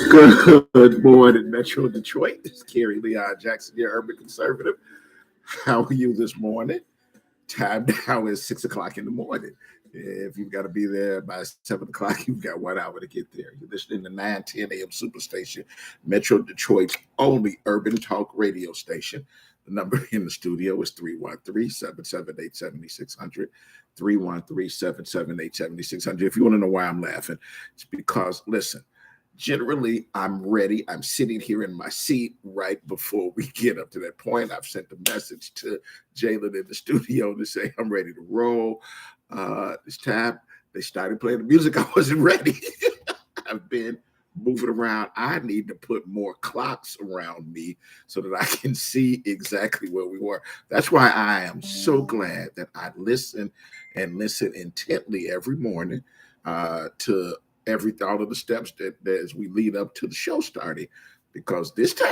Good morning, Metro Detroit. This is Kerry Leon Jackson, your urban conservative. How are you this morning? Time now is 6 o'clock in the morning. If you've got to be there by 7 o'clock, you've got 1 hour to get there. You're listening to 910 AM Superstation, Metro Detroit's only urban talk radio station. The number in the studio is 313-778-7600. 313-778-7600. If you want to know why I'm laughing, it's because, listen, generally I'm ready. I'm sitting here in my seat right before we get up to that point. I've sent a message to Jalen in the studio to say I'm ready to roll. This time they started playing the music. I wasn't ready. I've been moving around. I need to put more clocks around me so that I can see exactly where we were. That's why I am so glad that I listen intently every morning to all of the steps that as we lead up to the show starting, because this time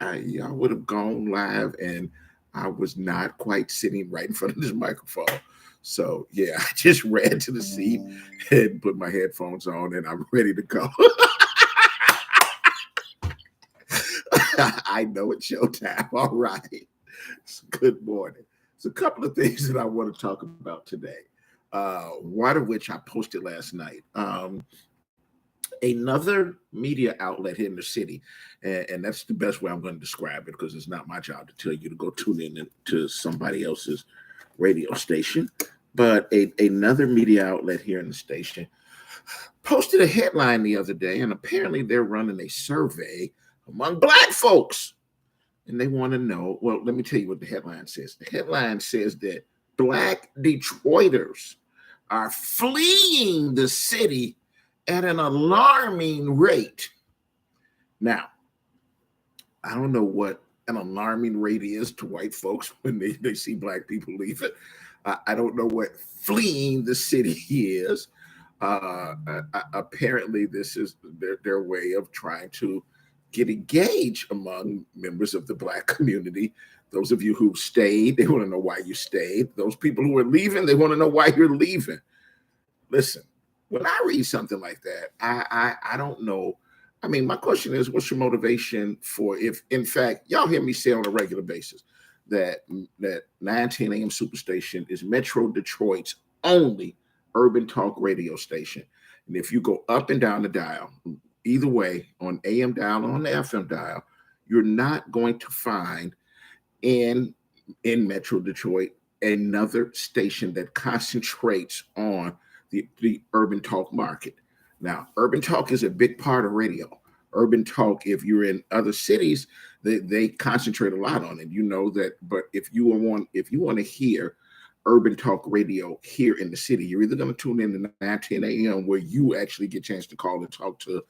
I would have gone live and I was not quite sitting right in front of this microphone. So yeah, I just ran to the seat and put my headphones on and I'm ready to go. I know it's showtime. All right. Good morning. So a couple of things that I want to talk about today. One of which I posted last night. Another media outlet here in the city, and that's the best way I'm going to describe it because it's not my job to tell you to go tune in to somebody else's radio station, but another media outlet here in the station posted a headline the other day, and apparently they're running a survey among Black folks, and they want to know, well, let me tell you what the headline says. The headline says that Black Detroiters are fleeing the city at an alarming rate. Now, I don't know what an alarming rate is to white folks when they see Black people leave it. I don't know what fleeing the city is. Apparently, this is their way of trying to get engaged among members of the Black community. Those of you who stayed, they want to know why you stayed. Those people who are leaving, they want to know why you're leaving. Listen, when I read something like that, I don't know. I mean, my question is, what's your motivation for, if in fact y'all hear me say on a regular basis that 910 AM Superstation is Metro Detroit's only urban talk radio station. And if you go up and down the dial, either way, on AM dial or on the FM dial, you're not going to find in Metro Detroit another station that concentrates on the urban talk market. Now, urban talk is a big part of radio. Urban talk, if you're in other cities, they concentrate a lot on it. You know that, but if you want to hear urban talk radio here in the city, you're either going to tune in to 910 AM where you actually get a chance to call and talk to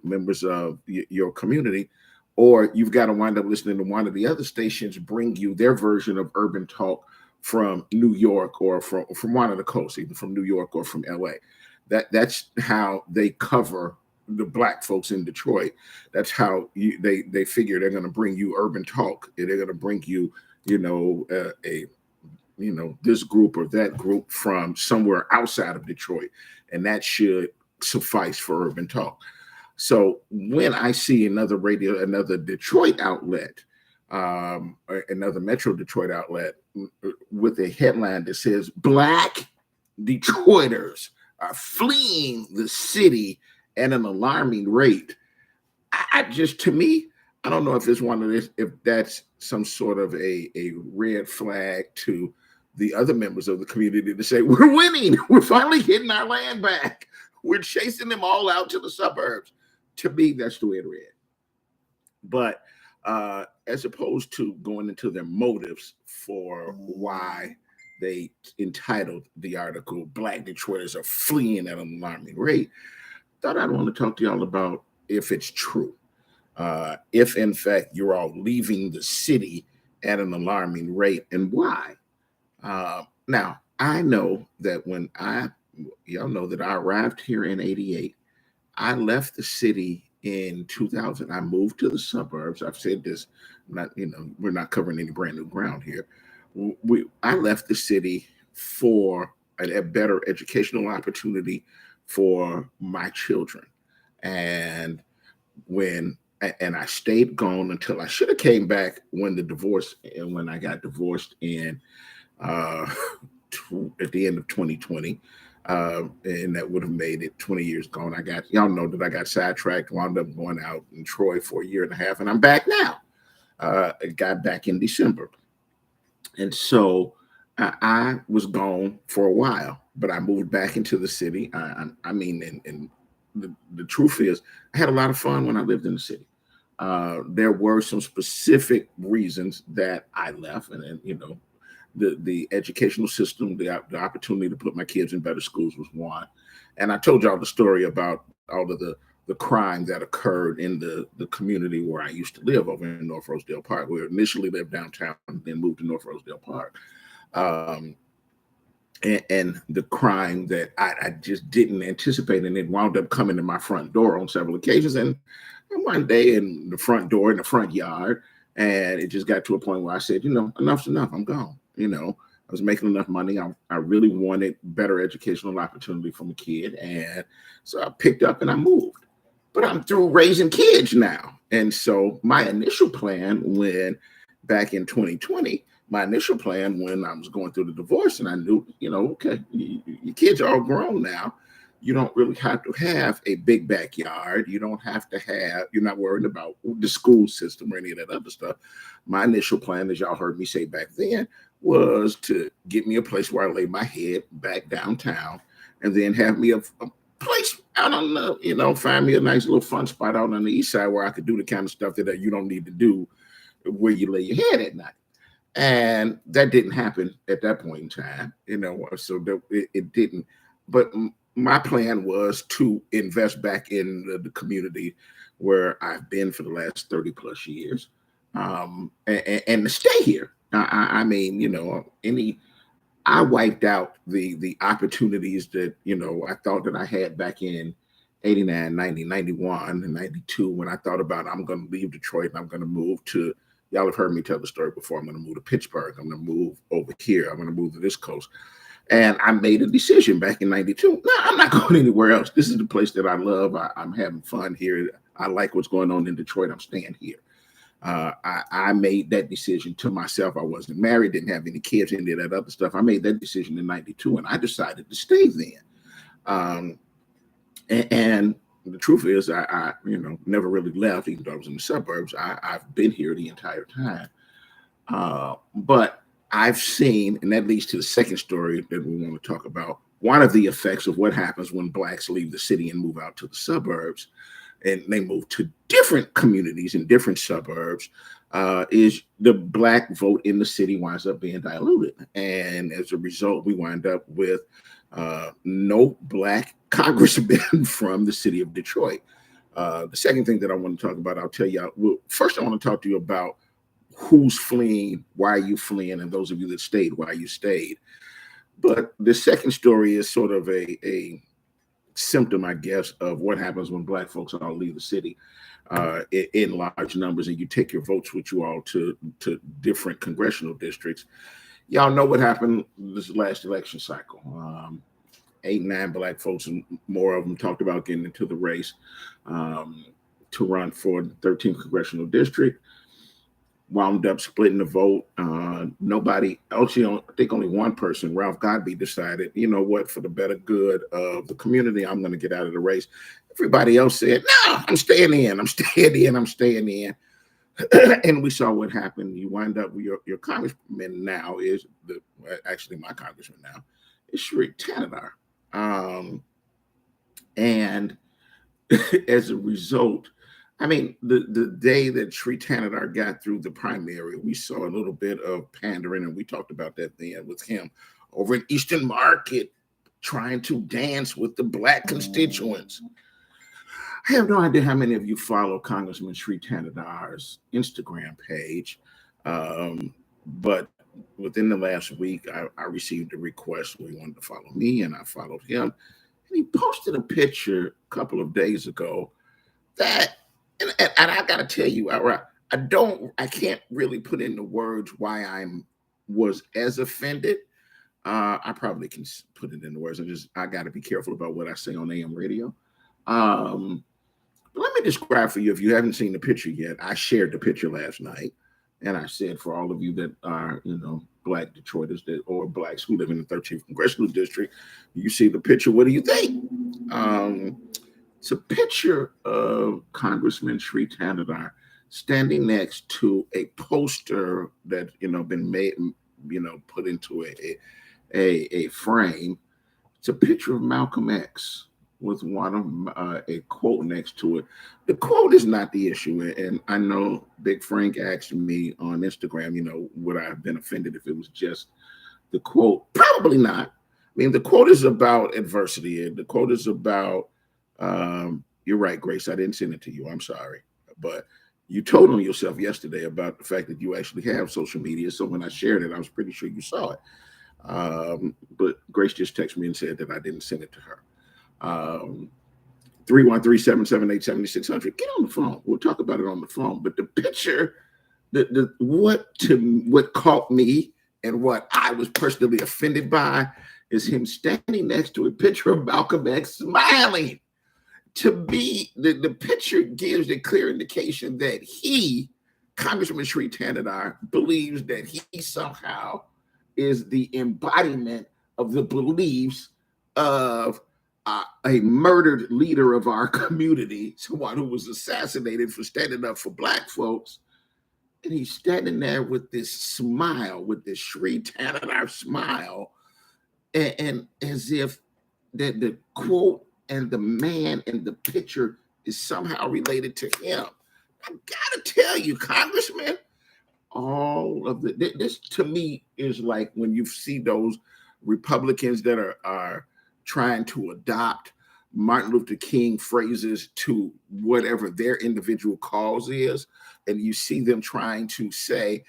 members of your community, or you've got to wind up listening to one of the other stations bring you their version of urban talk from New York or from one of the coasts, either from New York or from LA. That's how they cover the Black folks in Detroit. That's how they figure they're going to bring you urban talk. They're going to bring you, this group or that group from somewhere outside of Detroit, and that should suffice for urban talk. So when I see another Detroit outlet, another Metro Detroit outlet with a headline that says Black Detroiters are fleeing the city at an alarming rate, to me, I don't know if it's one of this, if that's some sort of a red flag to the other members of the community to say, we're winning, we're finally getting our land back, we're chasing them all out to the suburbs. To me, that's the way it read. But as opposed to going into their motives for why they entitled the article, Black Detroiters are fleeing at an alarming rate, thought I'd want to talk to y'all about if it's true. If in fact you're all leaving the city at an alarming rate and why. Now, I know that y'all know that I arrived here in 88. I left the city in 2000. I moved to the suburbs. I've said this, we're not covering any brand new ground here. I left the city for a better educational opportunity for my children. And and I stayed gone until I should have came back when the divorce and when I got divorced in uh, at the end of 2020. And that would have made it 20 years gone. Y'all know that I got sidetracked, wound up going out in Troy for a year and a half, and I'm back now. I got back in December. And so I was gone for a while, but I moved back into the city. I mean, and the truth is, I had a lot of fun when I lived in the city. There were some specific reasons that I left, and you know, the educational system, the opportunity to put my kids in better schools was one. And I told y'all the story about all of the crime that occurred in the community where I used to live over in North Rosedale Park. We initially lived downtown, then moved to North Rosedale Park. Um, and the crime that I just didn't anticipate, and it wound up coming to my front door on several occasions. And one day in the front door in the front yard, and it just got to a point where I said, you know, enough's enough. I'm gone. You know, I was making enough money. I really wanted better educational opportunity for my kid, and so I picked up and I moved. But I'm through raising kids now, and so my initial plan when back in 2020 my initial plan when I was going through the divorce, and I knew, you know, okay, your kids are all grown now. You don't really have to have a big backyard. You don't have to have, you're not worried about the school system or any of that other stuff. My initial plan, as y'all heard me say back then, was to get me a place where I lay my head back downtown and then have me a place out on the, you know, find me a nice little fun spot out on the east side where I could do the kind of stuff that you don't need to do where you lay your head at night. And that didn't happen at that point in time, you know, so it didn't. But my plan was to invest back in the community where I've been for the last 30 plus years, and to stay here. I mean, you know, I wiped out the opportunities that, you know, I thought that I had back in 89, 90, 91, and 92 when I thought about I'm going to leave Detroit and I'm going to move to, y'all have heard me tell the story before. I'm going to move to Pittsburgh. I'm going to move over here. I'm going to move to this coast. And I made a decision back in 92. No, I'm not going anywhere else. This is the place that I love. I'm having fun here. I like what's going on in Detroit. I'm staying here. I made that decision to myself. I wasn't married, didn't have any kids, any of that other stuff. I made that decision in 92 and I decided to stay then. And the truth is, I you know, never really left, even though I was in the suburbs. I've been here the entire time. But I've seen, and that leads to the second story that we want to talk about. One of the effects of what happens when blacks leave the city and move out to the suburbs, and they move to different communities in different suburbs, is the black vote in the city winds up being diluted. And as a result, we wind up with no black congressman from the city of Detroit. The second thing that I want to talk about, I'll tell you. Well, first, I want to talk to you about who's fleeing, why are you fleeing, and those of you that stayed, why you stayed. But the second story is sort of a symptom, I guess, of what happens when black folks all leave the city in large numbers, and you take your votes with you all to different congressional districts. Y'all know what happened this last election cycle. 8, 9 black folks, and more of them talked about getting into the race to run for the 13th congressional district. Wound up splitting the vote. Nobody else, you know, I think only one person, Ralph Godby, decided, you know what, for the better good of the community, I'm going to get out of the race. Everybody else said, no, I'm staying in. I'm staying in. I'm staying in. And we saw what happened. You wind up with your congressman now is actually my congressman now is Shri Tanadar. And as a result, I mean, the day that Shri Tanadar got through the primary, we saw a little bit of pandering, and we talked about that then with him over in Eastern Market, trying to dance with the black constituents. I have no idea how many of you follow Congressman Shri Tanadar's Instagram page, but within the last week, I received a request where he wanted to follow me, and I followed him. And he posted a picture a couple of days ago that, and I got to tell you, I can't really put into words why was as offended. I probably can put it into words. I got to be careful about what I say on AM radio. But Let me describe for you, if you haven't seen the picture yet. I shared the picture last night, and I said for all of you that are, Black Detroiters or Blacks who live in the 13th Congressional District, you see the picture. What do you think? It's a picture of Congressman Sri Thanedar standing next to a poster that been made, put into a frame. It's a picture of Malcolm X with a quote next to it. The quote is not the issue, and I know Big Frank asked me on Instagram, would I have been offended if it was just the quote? Probably not. I mean, the quote is about adversity. The quote is about, you're right, Grace, I didn't send it to you. I'm sorry. But you told on yourself yesterday about the fact that you actually have social media. So when I shared it, I was pretty sure you saw it. But Grace just texted me and said that I didn't send it to her. 313-778-7600. Get on the phone. We'll talk about it on the phone. But the picture, what caught me and what I was personally offended by is him standing next to a picture of Malcolm X smiling. To be the picture gives a clear indication that Congressman Sri Thanedar, believes that he somehow is the embodiment of the beliefs of a murdered leader of our community, someone who was assassinated for standing up for Black folks. And he's standing there with this smile, with this Sri Thanedar smile, and as if that the quote and the man in the picture is somehow related to him. I gotta tell you, Congressman, all of this to me is like when you see those Republicans that are trying to adopt Martin Luther King phrases to whatever their individual cause is, and you see them trying to say,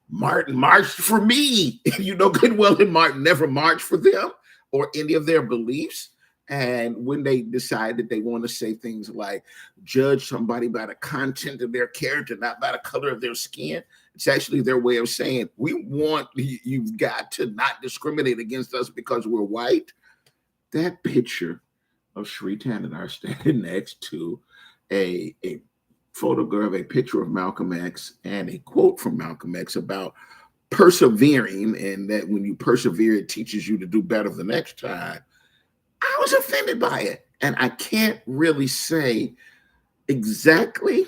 Martin marched for me. You know good well that Martin never marched for them or any of their beliefs. And when they decide that they want to say things like judge somebody by the content of their character, not by the color of their skin, it's actually their way of saying, you've got to not discriminate against us because we're white. That picture of Sri Thanedar standing next to a photograph, a picture of Malcolm X, and a quote from Malcolm X about persevering, and that when you persevere, it teaches you to do better the next time. I was offended by it, and I can't really say exactly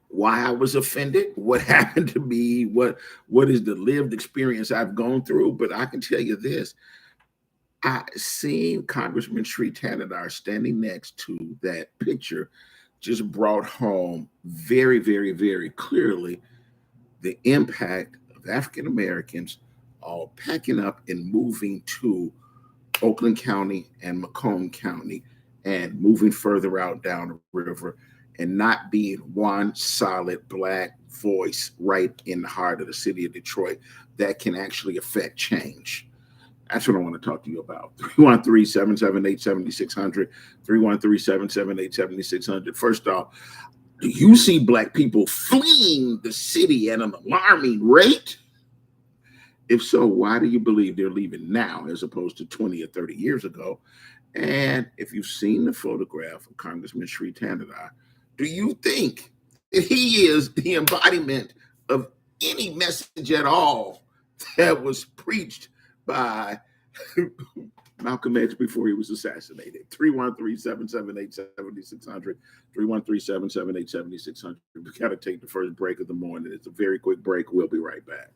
why I was offended, what happened to me, what is the lived experience I've gone through, but I can tell you this. I seen Congressman Sri Thanedar standing next to that picture just brought home very, very, very clearly the impact of African Americans all packing up and moving to Oakland County and Macomb County and moving further out down the river and not being one solid Black voice right in the heart of the city of Detroit that can actually affect change. That's what I want to talk to you about. 313-778-7600, 313-778-7600. First off, do you see Black people fleeing the city at an alarming rate? If so, why do you believe they're leaving now as opposed to 20 or 30 years ago? And if you've seen the photograph of Congressman Sri Thanedar, do you think that he is the embodiment of any message at all that was preached by Malcolm X before he was assassinated? 313-778-7600, 313-778-7600. We got to take the first break of the morning. It's a very quick break. We'll be right back.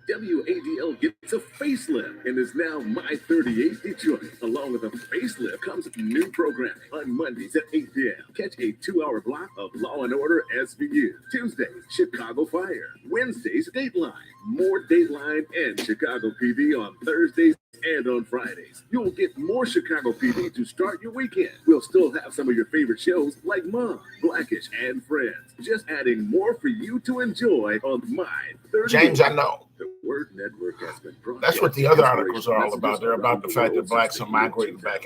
WADL gets a facelift and is now My 38 Detroit. Along with a facelift comes new programming. On Mondays at 8 p.m., catch a 2-hour block of Law and Order SVU. Tuesdays, Chicago Fire. Wednesdays, Dateline. More Dateline and Chicago PD on Thursdays and on Fridays. You'll get more Chicago PD to start your weekend. We'll still have some of your favorite shows like Mom, Blackish, and Friends. Just adding more for you to enjoy on My James, I know. The Word Network has been That's what the other articles are all about. They're about the fact that blacks are migrating back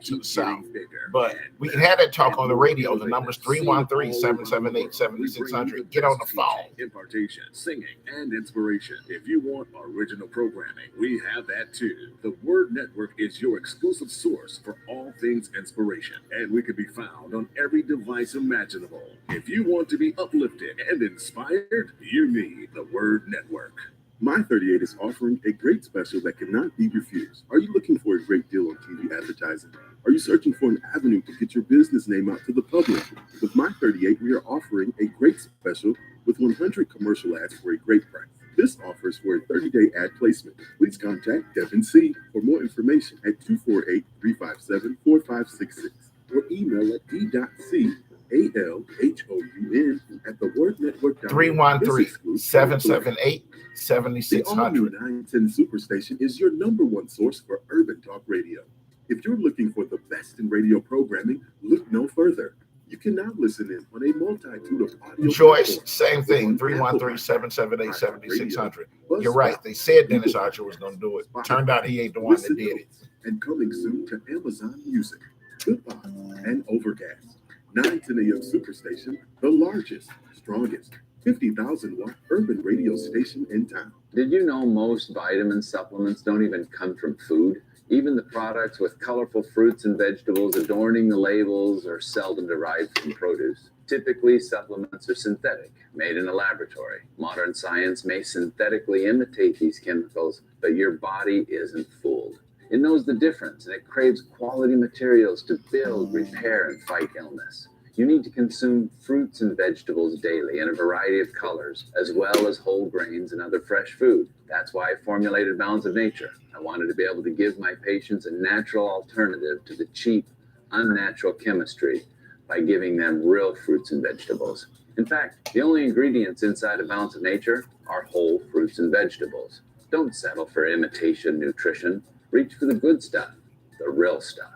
to the South. But we can have that talk on the radio. The number's 313-778-7600. Get on the phone. Impartation, singing, and inspiration. If you want original programming, we have that too. The Word Network is your exclusive source for all things inspiration, and we can be found on every device imaginable. If you want to be uplifted and inspired, you need the Word Network. My 38 is offering a great special that cannot be refused. Are you looking for a great deal on TV advertising? Are you searching for an avenue to get your business name out to the public? With My 38, we are offering a great special with 100 commercial ads for a great price. This offers for a 30-day ad placement. Please contact Devin C. for more information at 248-357-4566 or email at d.c.alhoun@thewordnetwork.com. 313-778-7600. The all-new 910 Superstation is your number one source for urban talk radio. If you're looking for the best in radio programming, look no further. You can now listen in on a multitude of audio. Choice, same thing, 313-778-7600. You're right. They said Dennis Archer was going to do it. Turned out he ain't the one that did it. And coming soon to Amazon Music, Goodbye, and Overcast. 910 AM Superstation, the largest, strongest, 50,000-watt urban radio station in town. Did you know most vitamin supplements don't even come from food? Even the products with colorful fruits and vegetables adorning the labels are seldom derived from produce. Typically, supplements are synthetic, made in a laboratory. Modern science may synthetically imitate these chemicals, but your body isn't fooled. It knows the difference, and it craves quality materials to build, repair, and fight illness. You need to consume fruits and vegetables daily in a variety of colors, as well as whole grains and other fresh food. That's why I formulated Balance of Nature. I wanted to be able to give my patients a natural alternative to the cheap, unnatural chemistry by giving them real fruits and vegetables. In fact, the only ingredients inside of Balance of Nature are whole fruits and vegetables. Don't settle for imitation nutrition. Reach for the good stuff, the real stuff.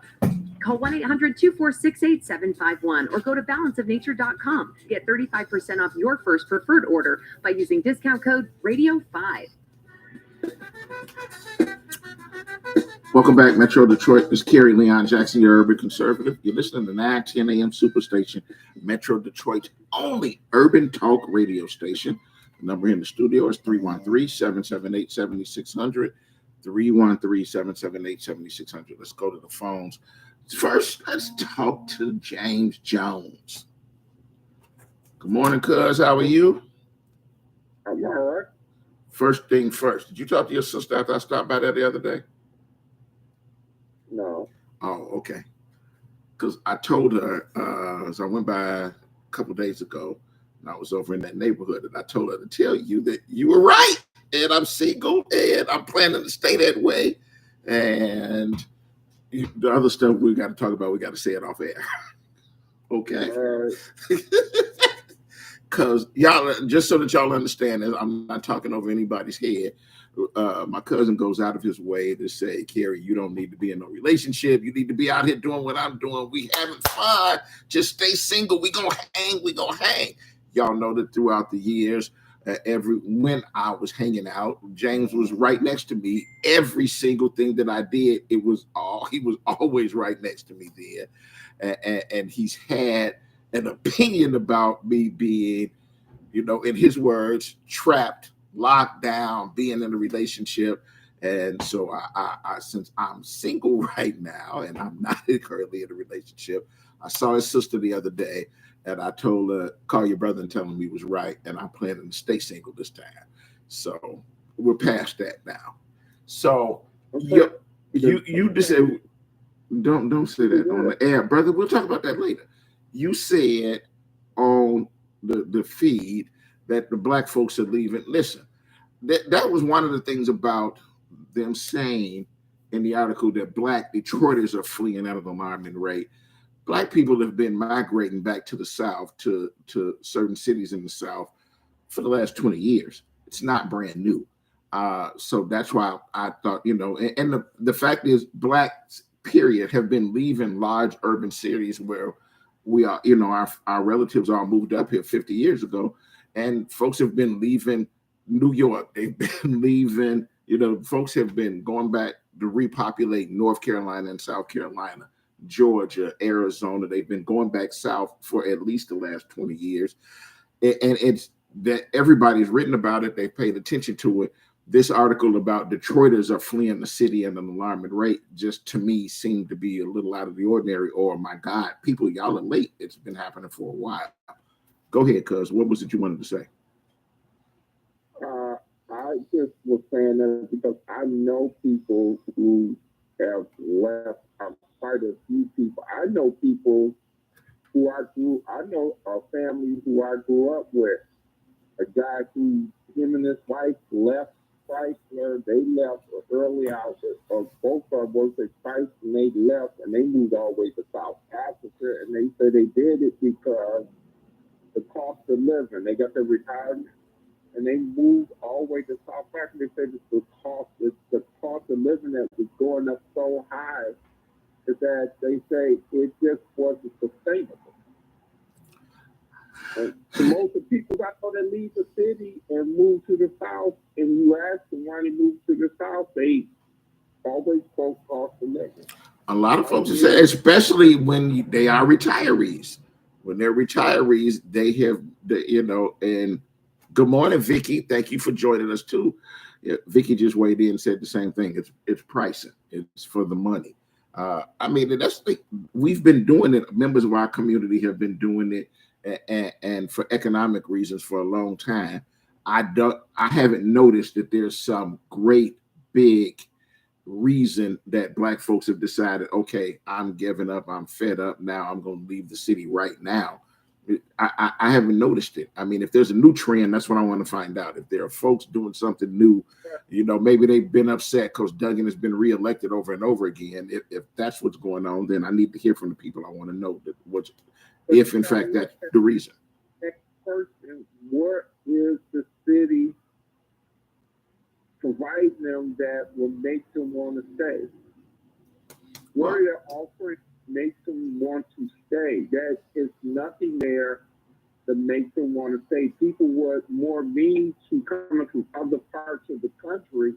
Call 1-800-246-8751 or go to balanceofnature.com. Get 35% off your first preferred order by using discount code RADIO5. Welcome back, Metro Detroit. This is Kerry Leon Jackson, your urban conservative. You're listening to 910 AM Superstation, Metro Detroit's only urban talk radio station. The number in the studio is 313-778-7600. 313-778-7600. Let's go to the phones. First, let's talk to James Jones. Good morning, cuz. How are you? I'm all right. First thing first, did you talk to your sister after I stopped by there the other day? No. Oh, okay. Because I told her, as I went by a couple days ago, and I was over in that neighborhood, and I told her to tell you that you were right, and I'm single, and I'm planning to stay that way, and the other stuff we got to talk about, we got to say it off air. Okay? Because y'all, just so that y'all understand, that I'm not talking over anybody's head. My cousin goes out of his way to say, Kerry, you don't need to be in no relationship. You need to be out here doing what I'm doing. We having fun. Just stay single. We gonna hang. Y'all know that throughout the years, when I was hanging out, James was right next to me. Every single thing that I did, he was always right next to me there. And he's had an opinion about me being, in his words, trapped, locked down, being in a relationship. And so I since I'm single right now and I'm not currently in a relationship, I saw his sister the other day and I told her, call your brother and tell him he was right. And I'm planning to stay single this time. So we're past that now. So you just said, don't say that on the air, brother. We'll talk about that later. You said on the feed that the black folks are leaving. Listen, that was one of the things about them saying in the article that black Detroiters are fleeing at an alarming rate. Black people have been migrating back to the South, to certain cities in the South for the last 20 years. It's not brand new. So that's why I thought, and the fact is blacks, period, have been leaving large urban cities where we are, our relatives all moved up here 50 years ago. And folks have been leaving New York. They've been leaving. Folks have been going back to repopulate North Carolina and South Carolina, Georgia, Arizona. They've been going back south for at least the last 20 years. And it's that everybody's written about it. They've paid attention to it. This article about Detroiters are fleeing the city at an alarming rate just to me seemed to be a little out of the ordinary. Or, my God, people, y'all are late. It's been happening for a while. Go ahead, cuz. What was it you wanted to say? I just was saying that because I know people who have left. Quite a few people. I know people who I know a family who I grew up with. A guy who, him and his wife left Chrysler. They left early out. Both of them worked at Chrysler, and they left, and they moved all the way to South Africa. And they said they did it because the cost of living. They got their retirement, and they moved all the way to South Africa. They said it's the cost of living that was going up so high that they say it just wasn't sustainable. And to most of the people I know that leave the city and move to the South, and you ask them why they move to the South, they always quote cost of living. A lot of folks say, especially when they are retirees. When they're retirees, they have, and good morning, Vicky. Thank you for joining us too. Yeah, Vicky just weighed in and said the same thing. It's pricing. It's for the money. We've been doing it. Members of our community have been doing it, and for economic reasons for a long time. I haven't noticed that there's some great big reason that Black folks have decided, okay, I'm giving up, I'm fed up now, I'm going to leave the city right now. I haven't noticed it. I mean, if there's a new trend, that's what I want to find out. If there are folks doing something new, maybe they've been upset because Duggan has been reelected over and over again. If that's what's going on, then I need to hear from the people. I want to know if in fact that's the reason. Next person, what is the city providing them that will make them want to stay? What are they offering makes them want to stay? There is nothing there that makes them want to stay. People were more mean to coming from other parts of the country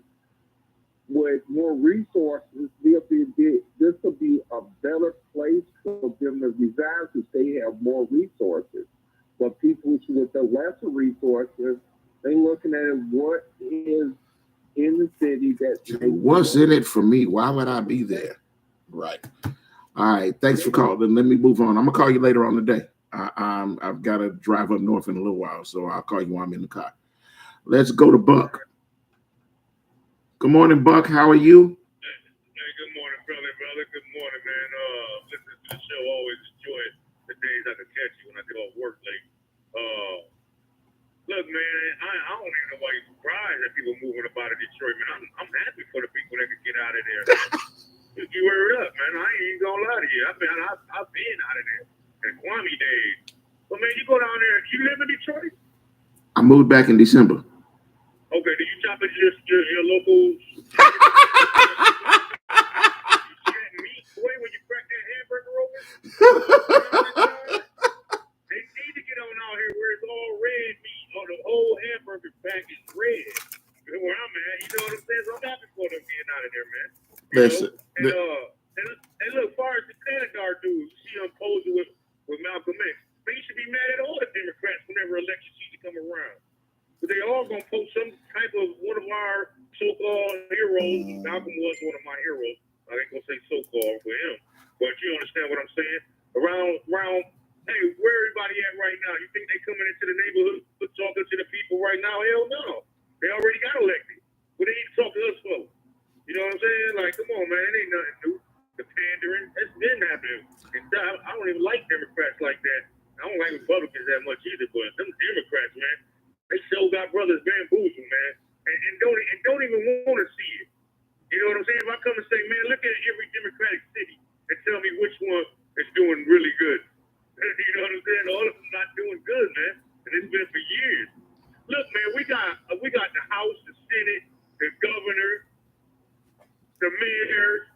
with more resources. This will be a better place for them to reside because they have more resources. But people with the lesser resources, they looking at it, what is in the city that what's in it for me? Why would I be there? Right. All right. Thanks for calling. Let me move on. I'm gonna call you later on today. I've got to drive up north in a little while, so I'll call you while I'm in the car. Let's go to Buck. Good morning, Buck. How are you? Hey, good morning, brother. Good morning, man. Listening to the show, always enjoy the days I can catch you when I get off work late. Look, man, I don't even know why you're surprised that people moving up out of Detroit, man. I'm happy for the people that can get out of there. You heard up, man. I ain't gonna lie to you. I've been out of there in Kwame days. But man, you go down there. You live in Detroit? I moved back in December. Okay, do you shop at your local? You see that meat boy when you crack that hamburger open? They need to get on out here where it's all red meat. Or the whole hamburger pack is red. Where I'm at, you know what I'm saying? So I'm happy for them getting out of there, man. Listen. And look, as far as the Canadar dudes, you see him posing with Malcolm X. Man, you should be mad at all the Democrats whenever election season come around. But they all gonna post some type of one of our so-called heroes. Malcolm was one of my heroes. I ain't gonna say so-called for him, but you understand what I'm saying? Around, hey, where everybody at right now? You think they coming into the neighborhood talking to the people right now? Hell no. They already got elected. What they need to talk to us for? You know what I'm saying? Like, come on, man, it ain't nothing new. The pandering, that's been happening. And I don't even like Democrats like that. I don't like Republicans that much either, but them Democrats, man, they still got brothers bamboozled, man, and don't even want to see it. You know what I'm saying? If I come and say, man, look at every Democratic city and tell me which one is doing really good. You know what I'm saying? All of them not doing good, man, and it's been for years. Look, man, we got the House, the Senate, the governor, the mayor.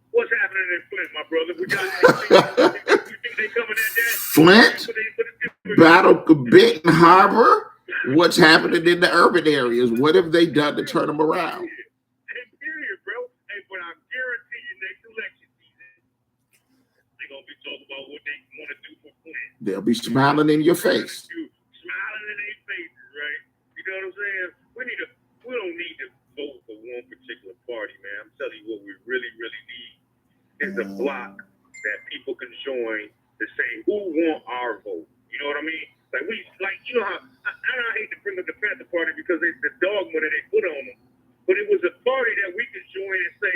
What's happening in Flint, my brother? We got. You think they coming at that? Flint, Battle, Benton Harbor. what's happening in the urban areas. What have they done to turn them around? Period, bro. Hey, but I guarantee you next election season, they're going to be talking about what they want to do for Flint. They'll be smiling in your face. Smiling in their faces, right? You know what I'm saying? We don't need to vote for one particular party, man. I'm telling you what we really, really need is a block that people can join to say who want our vote. You know what I mean? You know how I hate to bring up the Panther Party because it's the dogma that they put on them. But it was a party that we could join and say,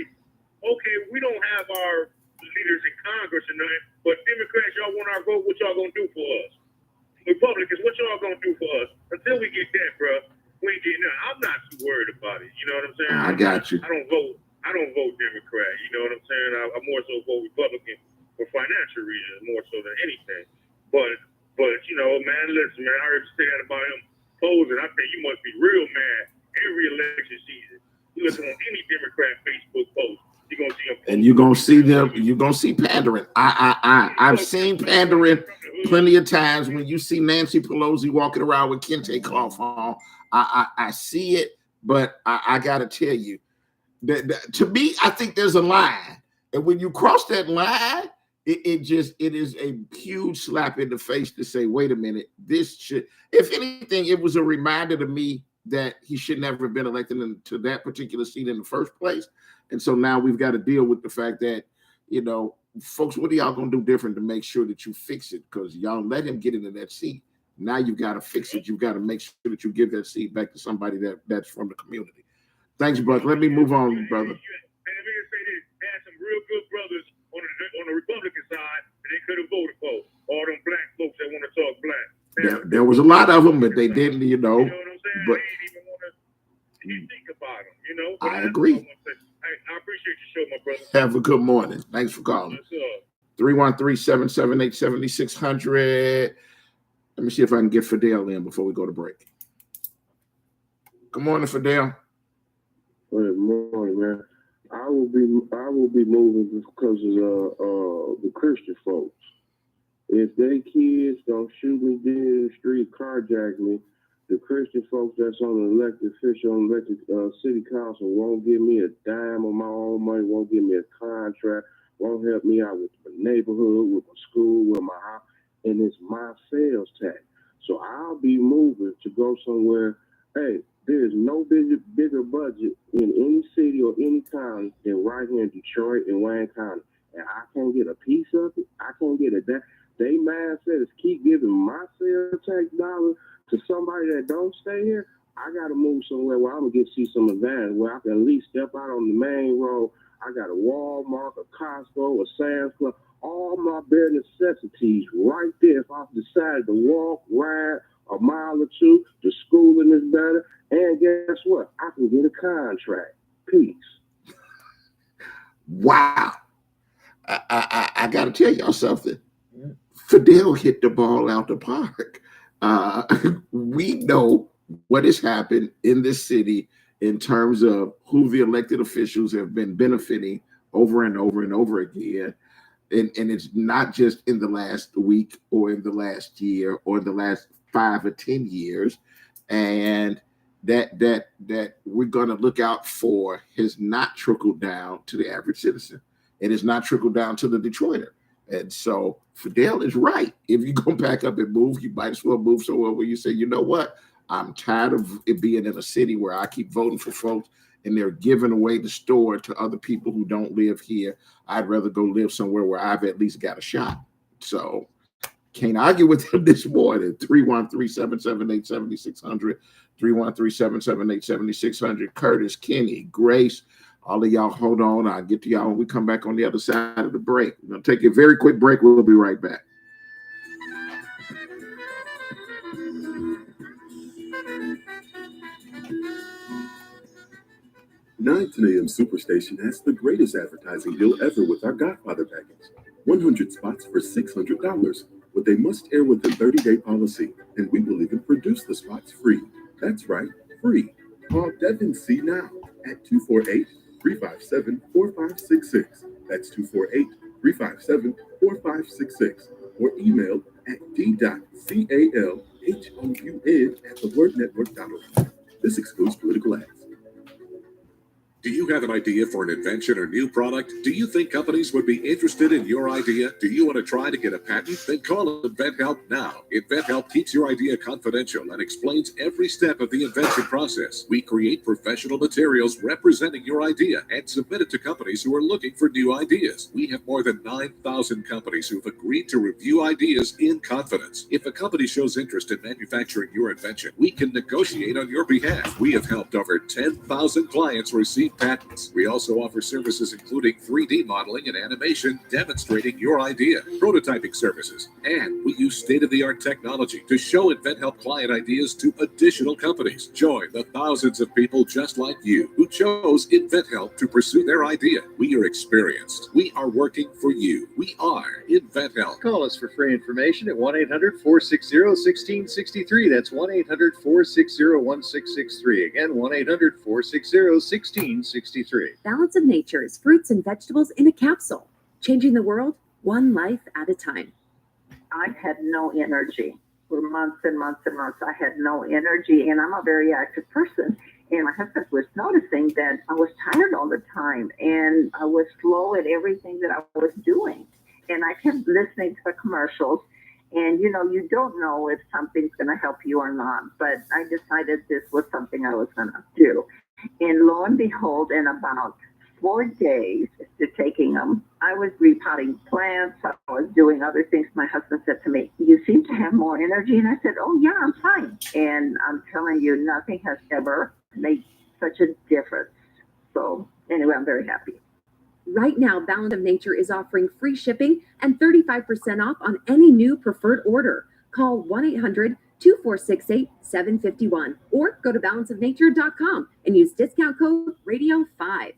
okay, we don't have our leaders in Congress or nothing, but Democrats, y'all want our vote, what y'all gonna do for us? Republicans, what y'all gonna do for us? Until we get that, bro, we ain't getting that. I'm not too worried about it. You know what I'm saying? I got you. I don't vote Democrat. You know what I'm saying? I more so vote Republican for financial reasons, more so than anything. But you know, man, listen, man, I heard you say that about him posing. I think you must be real mad every election season. You listen on any Democrat Facebook post, you're gonna see them. And you're gonna see them. You're gonna see pandering. I've seen pandering plenty of times. When you see Nancy Pelosi walking around with kente cloth on, I see it. But I gotta tell you, that to me, I think there's a line, and when you cross that line, it is a huge slap in the face to say, wait a minute, this should. If anything, it was a reminder to me that he should never have been elected to that particular seat in the first place. And so now we've got to deal with the fact that, you know, folks, what are y'all going to do different to make sure that you fix it? Because y'all let him get into that seat. Now you've got to fix it. You've got to make sure that you give that seat back to somebody that's from the community. Thanks, Buck. Let me move on, brother. And let me just say this, they had some real good brothers on the Republican side that they could have voted for. All them black folks that want to talk black. There was a lot of them, but they didn't, you know. You know what I'm saying? But they didn't even want to think about them, you know. I agree. I appreciate your show, my brother. Have a good morning. Thanks for calling. 313-778-7600. Let me see if I can get Fidel in before we go to break. Good morning, Fidel. Good morning, man. I will be moving because of the Christian folks. If they kids don't shoot me dead in the street, carjack me, the Christian folks that's on the elected official, on elected city council won't give me a dime of my own money, won't give me a contract, won't help me out with my neighborhood, with my school, with my house, and it's my sales tax. So I'll be moving to go somewhere. Hey, there's no bigger budget in any city or any county than right here in Detroit and Wayne County. And I can't get a piece of it. I can't get it. They mindset is keep giving my sales tax dollar to somebody that don't stay here. I got to move somewhere where I'm going to see some advantage, where I can at least step out on the main road. I got a Walmart, a Costco, a Sam's Club, all my bare necessities right there. If I decided to walk, ride a mile or two, the schooling is better. And guess what? I can get a contract. Peace. Wow. I got to tell y'all something. Fidel hit the ball out the park. We know what has happened in this city in terms of who the elected officials have been benefiting over and over and over again. And it's not just in the last week or in the last year or in the last 5 or 10 years. And that we're going to look out for has not trickled down to the average citizen. It has not trickled down to the Detroiter. And so Fidel is right. If you go back up and move, you might as well move somewhere where you say, you know what? I'm tired of it being in a city where I keep voting for folks and they're giving away the store to other people who don't live here. I'd rather go live somewhere where I've at least got a shot. So can't argue with him this morning. 313-778-7600, 313-778-7600. Curtis, Kenny, Grace, all of y'all, hold on. I'll get to y'all when we come back on the other side of the break. We're going to take a very quick break. We'll be right back. Nine AM Superstation has the greatest advertising deal ever with our Godfather package. 100 spots for $600 with a must-air within 30-day policy, and we will even produce the spots free. That's right, free. Call Devin C. now at 248-357-4566. That's 248-357-4566. Or email at d.calhd HOUN at thewordnetwork.org. This excludes political ads. Do you have an idea for an invention or new product? Do you think companies would be interested in your idea? Do you want to try to get a patent? Then call InventHelp now. InventHelp keeps your idea confidential and explains every step of the invention process. We create professional materials representing your idea and submit it to companies who are looking for new ideas. We have more than 9,000 companies who have agreed to review ideas in confidence. If a company shows interest in manufacturing your invention, we can negotiate on your behalf. We have helped over 10,000 clients receive patents. We also offer services including 3D modeling and animation demonstrating your idea, prototyping services, and we use state-of-the-art technology to show InventHelp client ideas to additional companies. Join the thousands of people just like you who chose InventHelp to pursue their idea. We are experienced. We are working for you. We are InventHelp. Call us for free information at 1-800-460-1663. That's 1-800-460-1663. Again, 1-800-460-1663. Balance of Nature's fruits and vegetables in a capsule, changing the world one life at a time. I had no energy for months and months and months. I had no energy, and I'm a very active person. And my husband was noticing that I was tired all the time, and I was slow at everything that I was doing. And I kept listening to the commercials, and you don't know if something's going to help you or not. But I decided this was something I was going to do. And lo and behold, in about 4 days to taking them, I was repotting plants. I was doing other things. My husband said to me, "You seem to have more energy." And I said, "Oh, yeah, I'm fine." And I'm telling you, nothing has ever made such a difference. So anyway, I'm very happy. Right now, Balance of Nature is offering free shipping and 35% off on any new preferred order. Call 1-800-2468-751 or go to balanceofnature.com and use discount code radio5.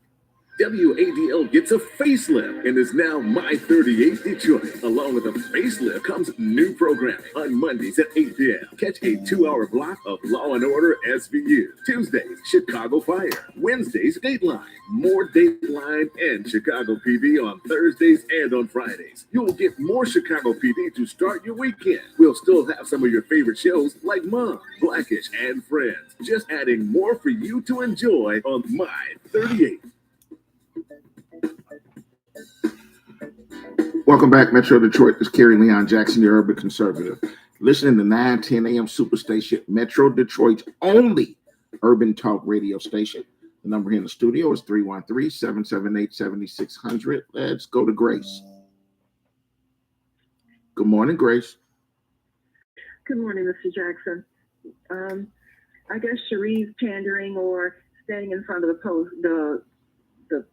WADL gets a facelift and is now My 38 Detroit. Along with a facelift comes new programming. On Mondays at 8 p.m., catch a 2-hour block of Law & Order SVU. Tuesdays, Chicago Fire. Wednesdays, Dateline. More Dateline and Chicago PD on Thursdays and on Fridays. You'll get more Chicago PD to start your weekend. We'll still have some of your favorite shows like Mom, Blackish, and Friends. Just adding more for you to enjoy on My 38. Welcome back, Metro Detroit. This is Kerry Leon Jackson, the Urban Conservative. Listening to 910 AM Superstation, Metro Detroit's only urban talk radio station. The number here in the studio is 313-778-7600. Let's go to Grace. Good morning, Grace. Good morning, Mr. Jackson. I guess Cherie's pandering or standing in front of the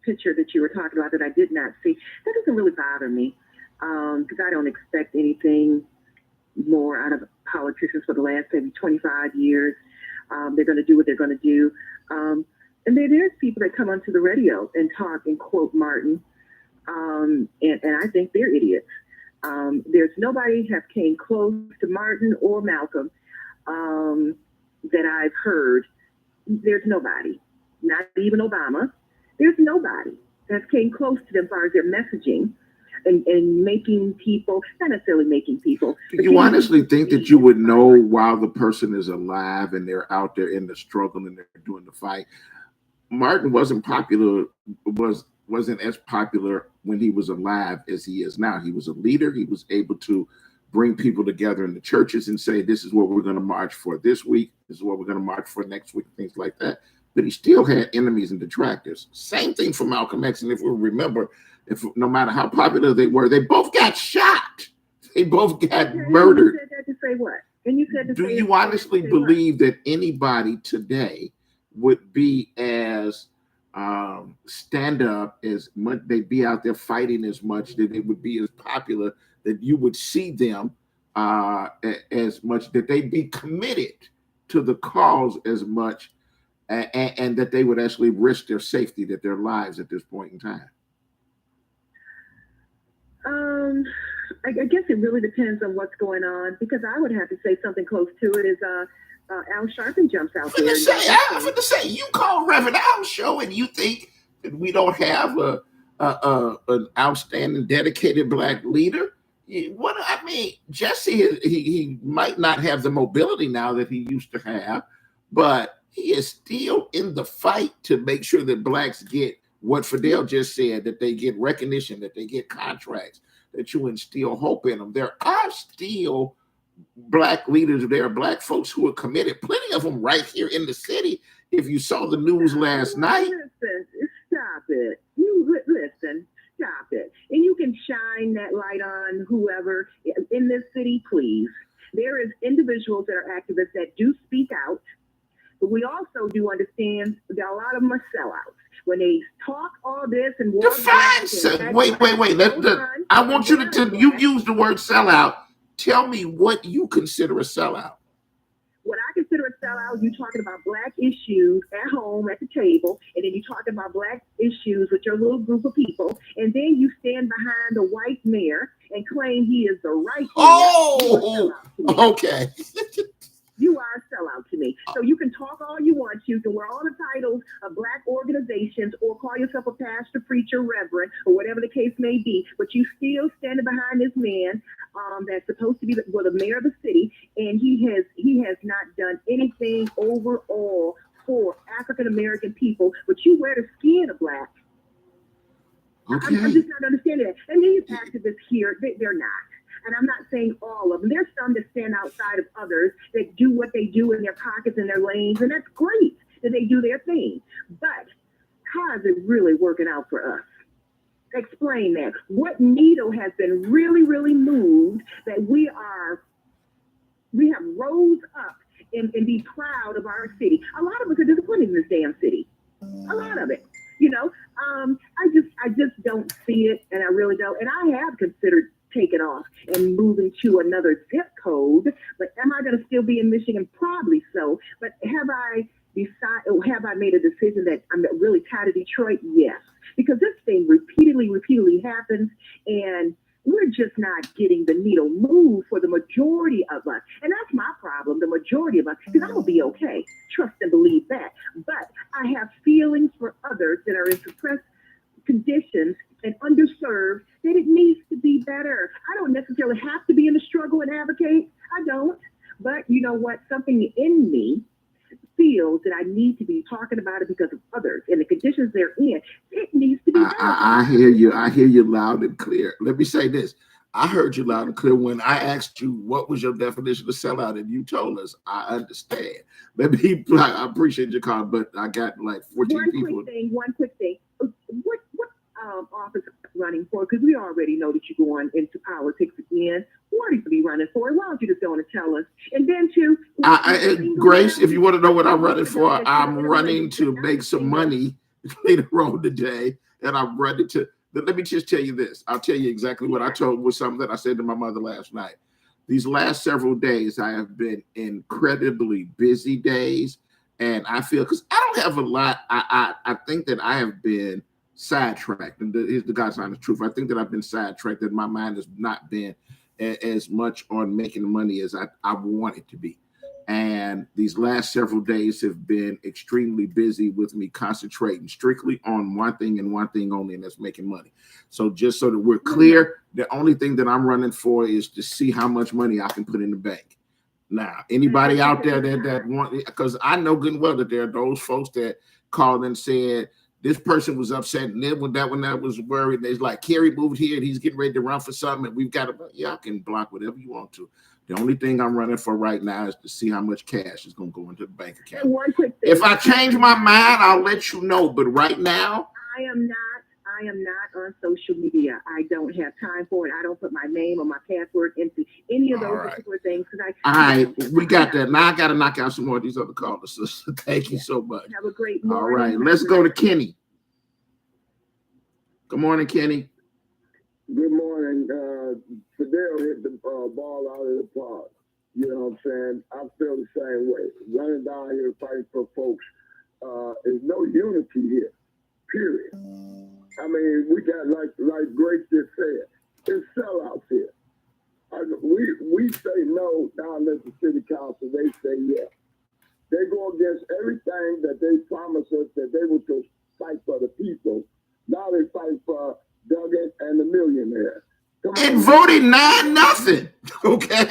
picture that you were talking about that I did not see, that doesn't really bother me because I don't expect anything more out of politicians for the last maybe 25 years. They're going to do what they're going to do. And there's people that come onto the radio and talk and quote Martin, and I think they're idiots. There's nobody have came close to Martin or Malcolm that I've heard. There's nobody, not even Obama. There's nobody that came close to them as far as their messaging and making people, not necessarily making people. Do you honestly think that you would know while the person is alive and they're out there in the struggle and they're doing the fight? Martin wasn't as popular when he was alive as he is now. He was a leader. He was able to bring people together in the churches and say, this is what we're going to march for this week. This is what we're going to march for next week, things like that. But he still had enemies and detractors. Same thing for Malcolm X. And if we remember, no matter how popular they were, they both got shot. They both got murdered. You said that to say what? And you said to Do say you honestly believe that anybody today would be as stand up as much, they'd be out there fighting as much, that they would be as popular, that you would see them as much, that they'd be committed to the cause as much, and that they would actually risk their safety, that their lives at this point in time? I guess it really depends on what's going on, because I would have to say something close to it is Al Sharpton jumps out there. I'm going to say, you call Reverend Al show and you think that we don't have an outstanding, dedicated Black leader? What I mean, Jesse, he might not have the mobility now that he used to have, but he is still in the fight to make sure that blacks get what Fidel just said, that they get recognition, that they get contracts, that you instill hope in them. There are still black leaders, there are black folks who are committed, plenty of them right here in the city. If you saw the news last night. Listen, stop it. Listen, stop it. And you can shine that light on whoever in this city, please. There is individuals that are activists that do speak out, but we also do understand that a lot of them are sellouts. When they talk all this and define, wait. I want you to you use the word sellout. Tell me what you consider a sellout. What I consider a sellout, you're talking about black issues at home at the table, and then you're talking about black issues with your little group of people, and then you stand behind the white mayor and claim he is the right mayor. Oh, okay. You are a sellout to me. So you can talk all you want. You can wear all the titles of black organizations or call yourself a pastor, preacher, reverend, or whatever the case may be, but you still standing behind this man that's supposed to be the mayor of the city, and he has not done anything overall for African American people, but you wear the skin of black. Okay. I'm just not understanding that. And these activists here, they're not. And I'm not saying all of them. There's some that stand outside of others that do what they do in their pockets and their lanes, and that's great that they do their thing. But how is it really working out for us? Explain that. What needle has been really, really moved that we have rose up and be proud of our city? A lot of us are disappointed in this damn city. A lot of it. I just don't see it, and I really don't. And I have considered taking off and moving to another zip code. But am I going to still be in Michigan? Probably so. But have I made a decision that I'm really tired of Detroit? Yes. Because this thing repeatedly happens, and we're just not getting the needle moved for the majority of us. And that's my problem, the majority of us, because I'm going to be okay. Trust and believe that. But I have feelings for others that are in suppressed conditions and underserved that it needs to be better. I don't necessarily have to be in the struggle and advocate. I don't. But you know what? Something in me feels that I need to be talking about it because of others and the conditions they're in. It needs to be better. I hear you. I hear you loud and clear. Let me say this. I heard you loud and clear when I asked you what was your definition of sellout, and you told us. I understand. I appreciate your call, but I got like 14 people. One quick thing. What office are you running for? Because we already know that you're going into politics again. What are you be running for? Why don't you just go and tell us? And then too, Grace, if you want to know what I'm running for, I'm running to make some money later on today, and I'm running to. Let me just tell you this. I'll tell you exactly what I told was something that I said to my mother last night. These last several days, I have been incredibly busy days, and I feel because I don't have a lot. I think that I have been sidetracked, and here's the God's honest truth. I think that I've been sidetracked, that my mind has not been as much on making money as I want it to be. And these last several days have been extremely busy with me concentrating strictly on one thing and one thing only, and that's making money. So just so that we're clear, the only thing that I'm running for is to see how much money I can put in the bank. Now, anybody out there that want, because I know good and well that there are those folks that called and said, this person was upset, and then when that was worried, they's like, Kerry moved here and he's getting ready to run for something, and we've got to, y'all can block whatever you want to. The only thing I'm running for right now is to see how much cash is going to go into the bank account. One quick thing. If I change my mind, I'll let you know. But right now, I am not on social media. I don't have time for it. I don't put my name or my password into any of those particular things. All right, we got that. Now I got to knock out some more of these other callers. So thank you so much. Have a great morning. All right, let's go to Kenny. Good morning, Kenny. Good morning. Fidel hit the ball out of the park. You know what I'm saying? I feel the same way. Running down here fighting for folks. There's no unity here, period. I mean, we got, like Grace just said, there's sellouts here. We say no down at the city council. They say yes. They go against everything that they promised us that they would just fight for the people. Now they fight for Duggan and the millionaire. And voted 9-0. Okay.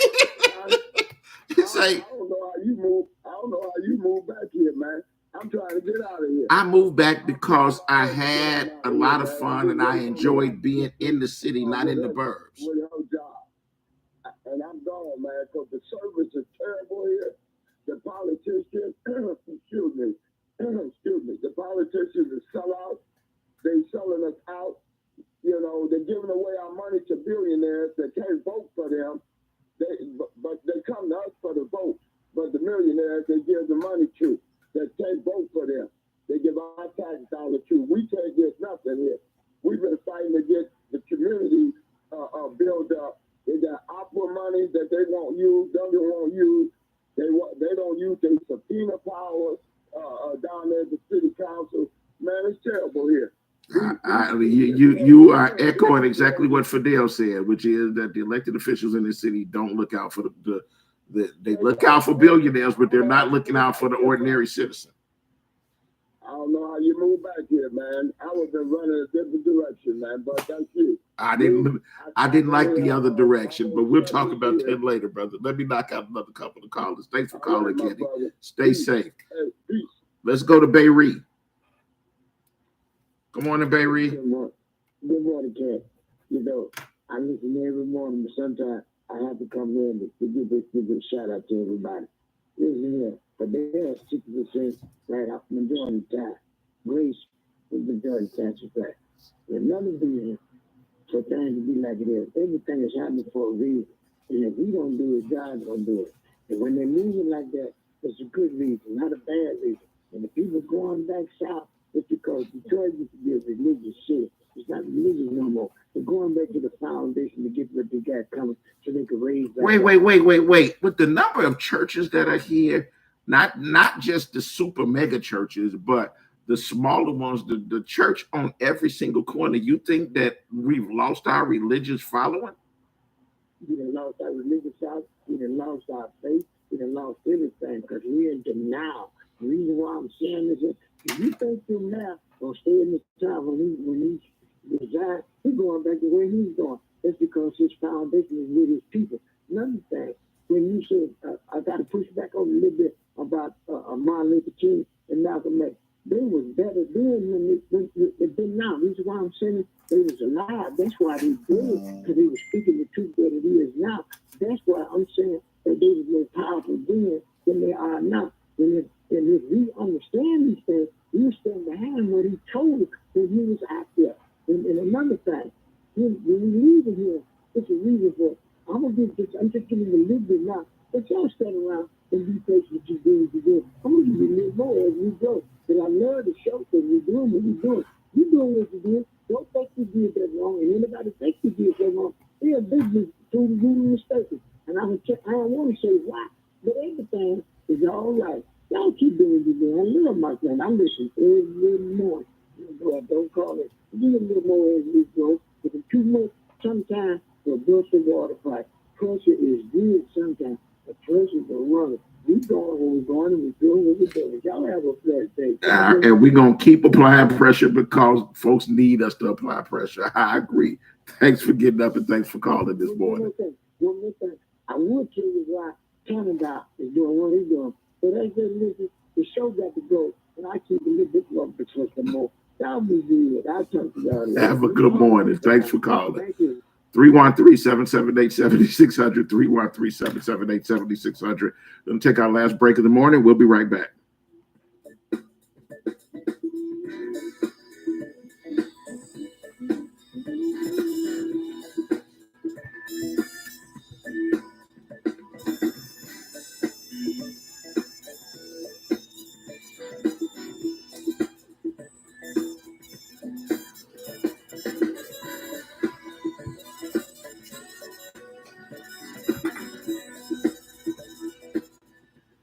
It's like, I don't know how you move. I don't know how you move back here, man. I'm trying to get out of here. I moved back because I had a lot of fun and I enjoyed being in the city, not in the burbs. With your job. And I'm gone, man, because the service is terrible here. The politicians, excuse me, the politicians are sellouts. They selling us out. You know, they're giving away our money to billionaires that can't vote for them. But they come to us for the vote. But the millionaires they give the money to that can't vote for them. They give our tax dollars to. We can't get nothing here. We've been fighting to get the community built up. They got opera money that they won't use, don't use. They don't use their subpoena powers down there at the city council. Man, it's terrible here. You are echoing exactly what Fidel said, which is that the elected officials in the city don't look out for they look out for billionaires, but they're not looking out for the ordinary citizen. I don't know how you move back here, man. I would have been running a different direction, man, but that's you. I didn't like the other direction, but we'll talk about that later, brother. Let me knock out another couple of callers. Thanks for calling, Kenny. Stay safe. Let's go to Beirut. Good morning, Beirut. Good morning, Ken. You know, I listen every morning, but sometimes I have to come in to give a shout out to everybody. Listen here, but there's 60% right off the majority time. Grace is the majority time to fact. There's nothing reason for things to be like it is. Everything is happening for a reason. And if we don't do it, God's going to do it. And when they're moving like that, it's a good reason, not a bad reason. And the people going back south, it's because Detroit used to be a religious city. It's not religious no more. They're going back to the foundation to get what they got coming so they can raise that. Wait. With the number of churches that are here, not just the super mega churches, but the smaller ones, the church on every single corner, you think that we've lost our religious following? We done lost our religious following. We done lost our faith. We done lost everything because we're in denial. The reason why I'm saying is that if you think you're now gonna stay in this town when he resigned, he's going back to where he's going. That's because his foundation is with his people. Another thing, when you said I got to push back on a little bit about Martin Luther King and Malcolm X. They was better then when they've been now. This is why I'm saying they was alive. That's why they did, because they were speaking the truth that it is now. That's why I'm saying that they was more powerful then than they are now. And if we understand these things, we stand behind what he told us when he was out there. And another thing, when we leave here, it's a reason for. I'm just giving you a little bit now. But y'all stand around and be patient with you do. I'm gonna give you a little more as we go. But I love the show that we're doing what we're doing. You're doing what you do. Don't think you did that wrong. And anybody think you did that wrong, they're a business doing mistaken. And I don't want to say why, but everything is all right. Y'all keep doing what you're doing. I love my friend. I listen every morning. Boy, don't call it. Do a little more as we go. If it's too much, sometimes we'll build the water pipe. Pressure is good sometimes, but pressure will run it. We're going where we're going and we're doing what we're doing. Y'all have a blessed day. And we're going to keep applying pressure because folks need us to apply pressure. I agree. Thanks for getting up and thanks for calling this morning. One more thing. I would tell you why Canada is doing what he's doing. But as they listen, the show got to go. And I keep a little bit more between some more. That'll be good. I'll talk to y'all later. Have a good morning. Thanks for calling. Thank you. 313-778-7600, 313-778-7600. We're going to take our last break of the morning. We'll be right back.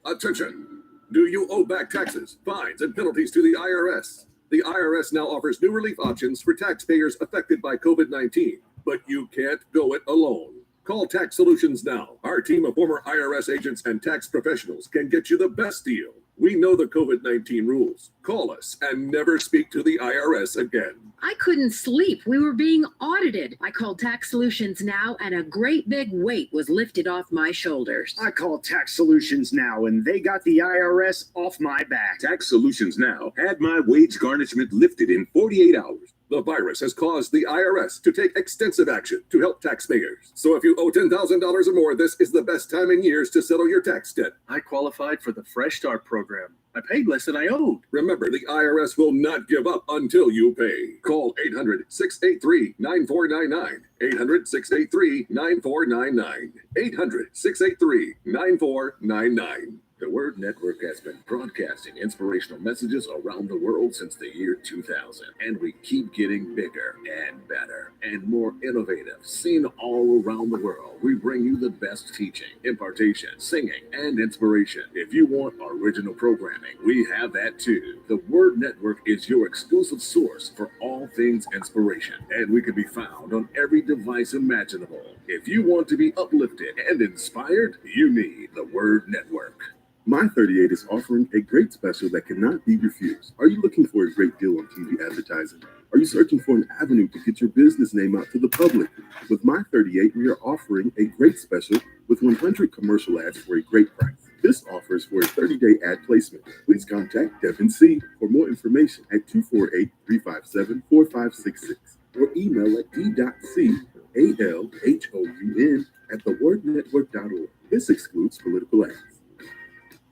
Attention! Do you owe back taxes, fines, and penalties to the IRS? The IRS now offers new relief options for taxpayers affected by COVID-19, but you can't go it alone. Call Tax Solutions now. Our team of former IRS agents and tax professionals can get you the best deal. We know the COVID-19 rules. Call us and never speak to the IRS again. I couldn't sleep. We were being audited. I called Tax Solutions Now, and a great big weight was lifted off my shoulders. I called Tax Solutions Now, and they got the IRS off my back. Tax Solutions Now had my wage garnishment lifted in 48 hours. The virus has caused the IRS to take extensive action to help taxpayers. So if you owe $10,000 or more, this is the best time in years to settle your tax debt. I qualified for the Fresh Start program. I paid less than I owed. Remember, the IRS will not give up until you pay. Call 800-683-9499. 800-683-9499. 800-683-9499. The Word Network has been broadcasting inspirational messages around the world since the year 2000, and we keep getting bigger and better and more innovative. Seen all around the world, we bring you the best teaching, impartation, singing, and inspiration. If you want original programming, we have that too. The Word Network is your exclusive source for all things inspiration, and we can be found on every device imaginable. If you want to be uplifted and inspired, you need the Word Network. My 38 is offering a great special that cannot be refused. Are you looking for a great deal on TV advertising? Are you searching for an avenue to get your business name out to the public? With My 38, we are offering a great special with 100 commercial ads for a great price. This offer is for a 30-day ad placement. Please contact Devin C. for more information at 248-357-4566 or email at d.calhoun@thewordnetwork.org. This excludes political ads.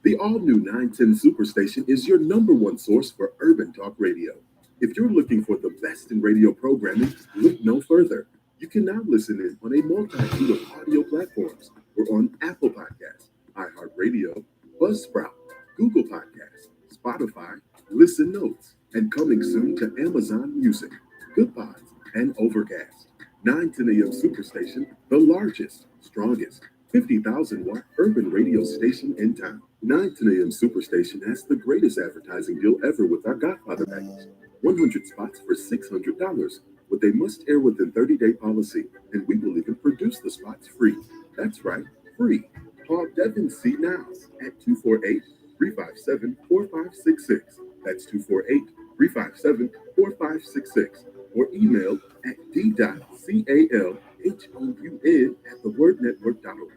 The all-new 910 Superstation is your #1 source for urban talk radio. If you're looking for the best in radio programming, look no further. You can now listen in on a multitude of audio platforms. We're on Apple Podcasts, iHeartRadio, Buzzsprout, Google Podcasts, Spotify, Listen Notes, and coming soon to Amazon Music, Goodpods, and Overcast. 910 AM Superstation, the largest, strongest, 50,000-watt urban radio station in town. 910 AM Superstation has the greatest advertising deal ever with our Godfather package. 100 spots for $600 with a must-air within 30-day policy, and we will even produce the spots free. That's right, free. Call Devin C. now at 248-357-4566. That's 248-357-4566. Or email at d.calhoun@thewordnetwork.org.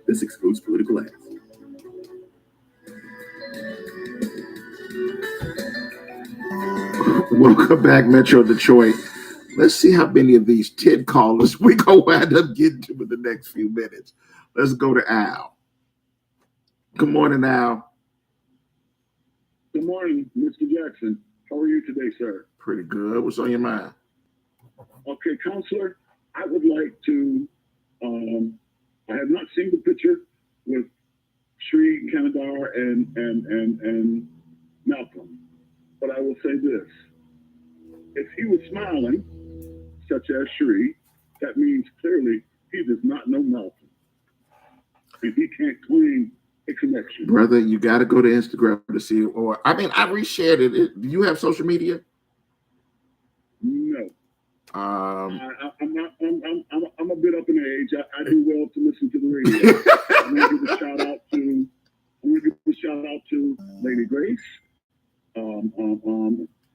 This excludes political ads. Welcome back, Metro Detroit. Let's see how many of these 10 callers we gonna wind up getting to in the next few minutes. Let's go to Al. Good morning, Al. Good morning, Mr. Jackson. How are you today, sir? Pretty good. What's on your mind? Okay, Counselor, I would like to, I have not seen the picture with Sri Kanadar and Malcolm, but I will say this. If he was smiling, such as Sri, that means clearly he does not know Malcolm. And he can't claim a connection. Brother, you got to go to Instagram to see it. Or, I mean, I reshared it. Do you have social media? No. I'm a bit up in age. I do well to listen to the radio. I'm going to give a shout out to Lady Grace,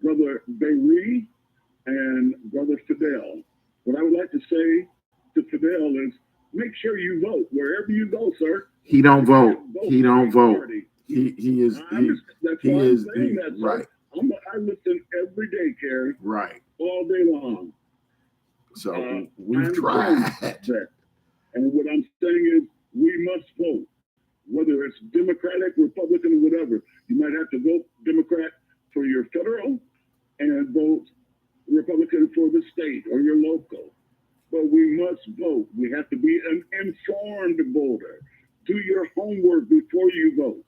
Brother Bayri, and Brother Fidel. What I would like to say to Fidel is make sure you vote wherever you go, sir. He don't vote. He don't vote. He is right. I listen every day, Kerry. Right. All day long. So we've tried. And what I'm saying is we must vote. Whether it's Democratic, Republican, or whatever. You might have to vote Democrat for your federal and vote Republican for the state or your local. But we must vote. We have to be an informed voter. Do your homework before you vote.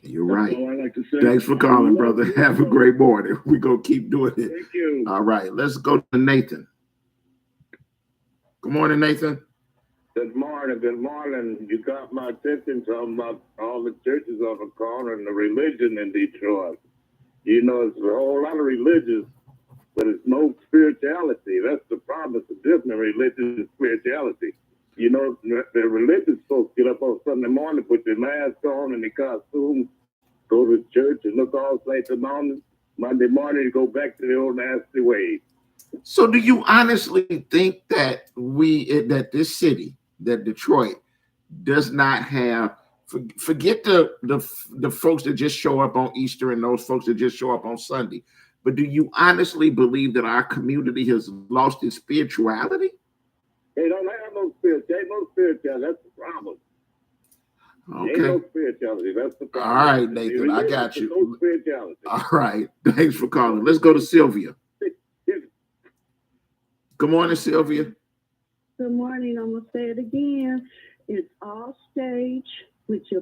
You're right. That's all I like to say. Thanks for calling, brother. Have a great morning. We're going to keep doing it. Thank you. All right. Let's go to Nathan. Good morning, Nathan. Good morning. Good morning. You got my attention talking about all the churches on the corner and the religion in Detroit. You know, it's a whole lot of religions, but it's no spirituality. That's the problem. It's a different religion and spirituality. You know, the religious folks get up on Sunday morning, put their mask on and their costumes, go to church and look all Saturday morning, Monday morning, and go back to the old nasty ways. So do you honestly think that this city, that Detroit, does not have, forget the folks that just show up on Easter and those folks that just show up on Sunday, but do you honestly believe that our community has lost its spirituality? They don't have no spirituality. Ain't no spirituality. That's the problem. Okay. Ain't no spirituality. That's the problem. All right, Nathan, I got you. No spirituality. All right. Thanks for calling. Let's go to Sylvia. Good morning, Sylvia. Good morning. I'm going to say it again. It's all stage with your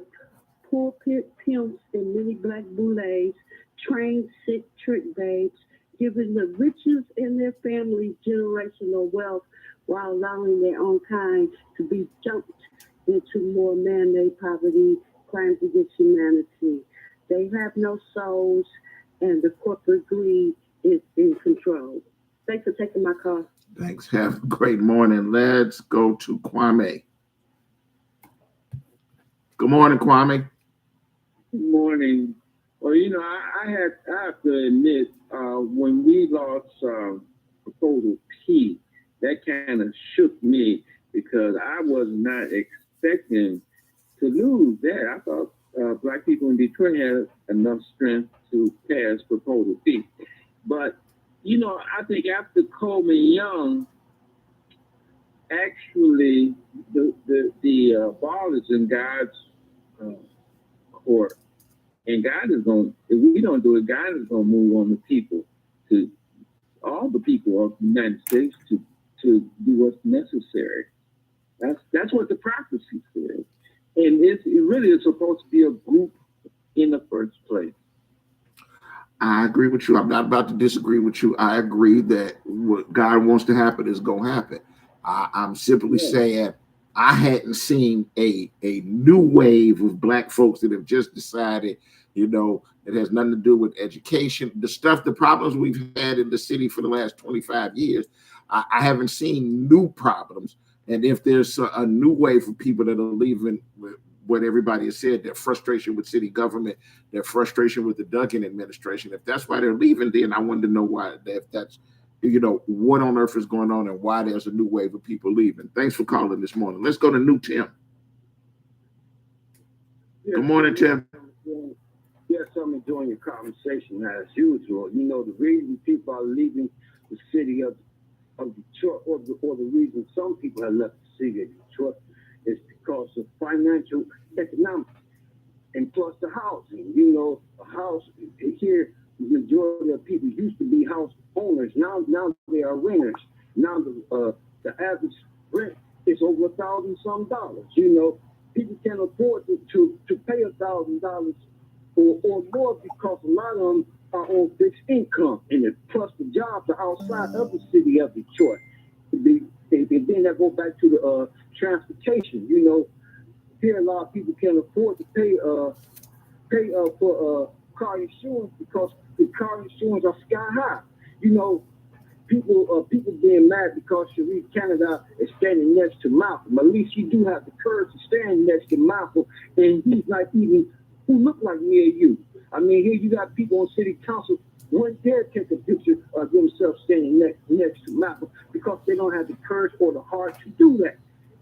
pulpit pimps and mini black boulets, trained sick trick babes, giving the riches in their families generational wealth while allowing their own kind to be dumped into more man-made poverty, crimes against humanity. They have no souls, and the corporate greed is in control. Thanks for taking my call. Thanks. Have a great morning. Let's go to Kwame. Good morning, Kwame. Good morning. Well, you know, I have to admit, when we lost Proposal P, that kind of shook me because I was not expecting to lose that. I thought Black people in Detroit had enough strength to pass Proposal P. But, you know, I think after Coleman Young, actually the ball is in God's court. And God is going, if we don't do it, God is going to move on the people, to all the people of the United States to do what's necessary. That's what the prophecy says. And it really is supposed to be a group in the first place. I agree with you. I'm not about to disagree with you. I agree that what God wants to happen is going to happen. I'm simply saying I hadn't seen a new wave of Black folks that have just decided, you know, it has nothing to do with education. The problems we've had in the city for the last 25 years, I haven't seen new problems. And if there's a new wave of people that are leaving, what everybody has said, their frustration with city government, their frustration with the Duncan administration, if that's why they're leaving, then I wanted to know why, if that's, you know, what on earth is going on and why there's a new wave of people leaving. Thanks for calling this morning. Let's go to New Tim. Good morning, Tim. Yes, I'm enjoying your conversation as usual. You know, the reason people are leaving the city of Detroit, or the reason some people have left the city of Detroit, is because of financial economics and plus the housing. You know, a house here, the majority of people used to be house owners. Now they are renters. Now the average rent is over $1,000 some. You know, people can't afford to pay $1,000 or more because a lot of them are on fixed income, and plus the jobs are outside of the city of Detroit. And then that go back to the transportation. You know, here a lot of people can't afford to pay for car insurance because the car insurance are sky high. You know, people being mad because Sharif Canada is standing next to Malcolm. At least you do have the courage to stand next to Malcolm, and he's not even who look like me or you. I mean, here you got people on city council who wouldn't dare take a picture of themselves standing next to Malcolm because they don't have the courage or the heart to do that.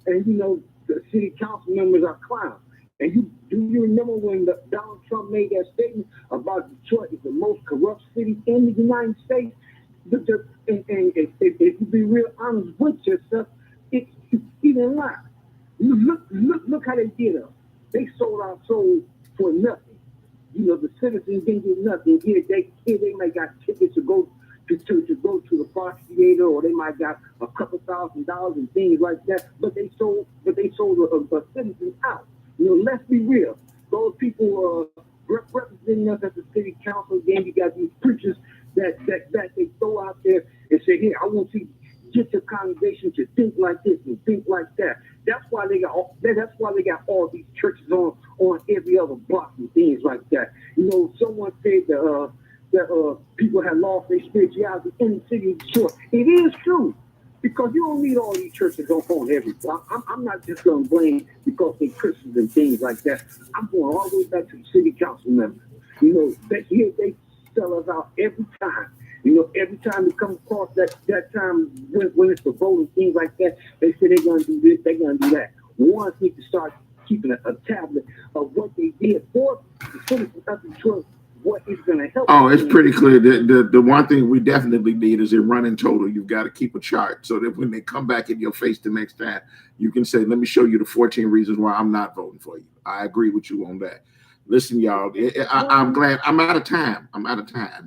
And you know, the city council members are clowns. And do you remember when Donald Trump made that statement about Detroit is the most corrupt city in the United States? And if you be real honest with yourself, he didn't lie. Look how they did us. They sold our souls for nothing. You know, the citizens didn't get nothing. Here they might got tickets to go to the Fox Theater, or they might got a couple $1,000 and things like that. But they sold the citizens out. You know, let's be real. Those people representing us at the city council, then you got these preachers that they throw out there and say, "Here, I want you to get your congregation to think like this and think like that." That's why they got all these churches on every other block and things like that. You know, someone said that people have lost their spirituality in the city of Detroit. It is true, because you don't need all these churches on every block. I'm not just going to blame because they're Christians and things like that. I'm going all the way back to the city council members. You know, they sell us out every time. You know, every time we come across that time when it's the vote and things like that, they say they're gonna do this, they're gonna do that. One need to start keeping a tablet of what they did for the citizens of Detroit, what is gonna help. Oh, it's pretty clear. The one thing we definitely need is in running total. You've got to keep a chart so that when they come back in your face the next time, you can say, let me show you the 14 reasons why I'm not voting for you. I agree with you on that. Listen, y'all, I'm glad I'm out of time.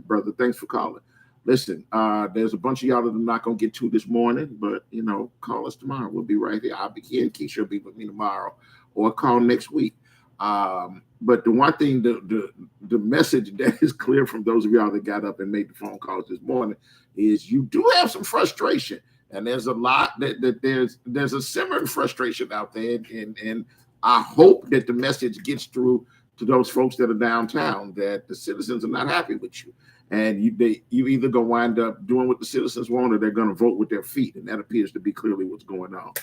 Brother. Thanks for calling. Listen, there's a bunch of y'all that I'm not going to get to this morning, but, you know, call us tomorrow. We'll be right here. I'll be here. Keisha will be with me tomorrow, or call next week. But the one thing, the message that is clear from those of y'all that got up and made the phone calls this morning is you do have some frustration. And there's a lot that there's a similar frustration out there. And I hope that the message gets through to those folks that are downtown, that the citizens are not happy with you. And you either gonna wind up doing what the citizens want, or they're gonna vote with their feet, and that appears to be clearly what's going on.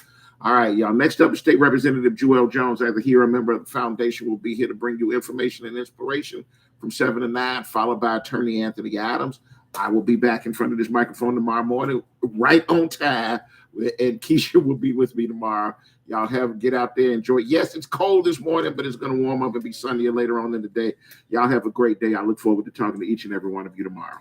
All right, y'all. Next up is State Representative Joel Jones. As a hero member of the foundation, will be here to bring you information and inspiration from 7 to 9, followed by Attorney Anthony Adams. I will be back in front of this microphone tomorrow morning, right on time, and Keisha will be with me tomorrow. Y'all get out there, enjoy. Yes, it's cold this morning, but it's going to warm up and be sunnier later on in the day. Y'all have a great day. I look forward to talking to each and every one of you tomorrow.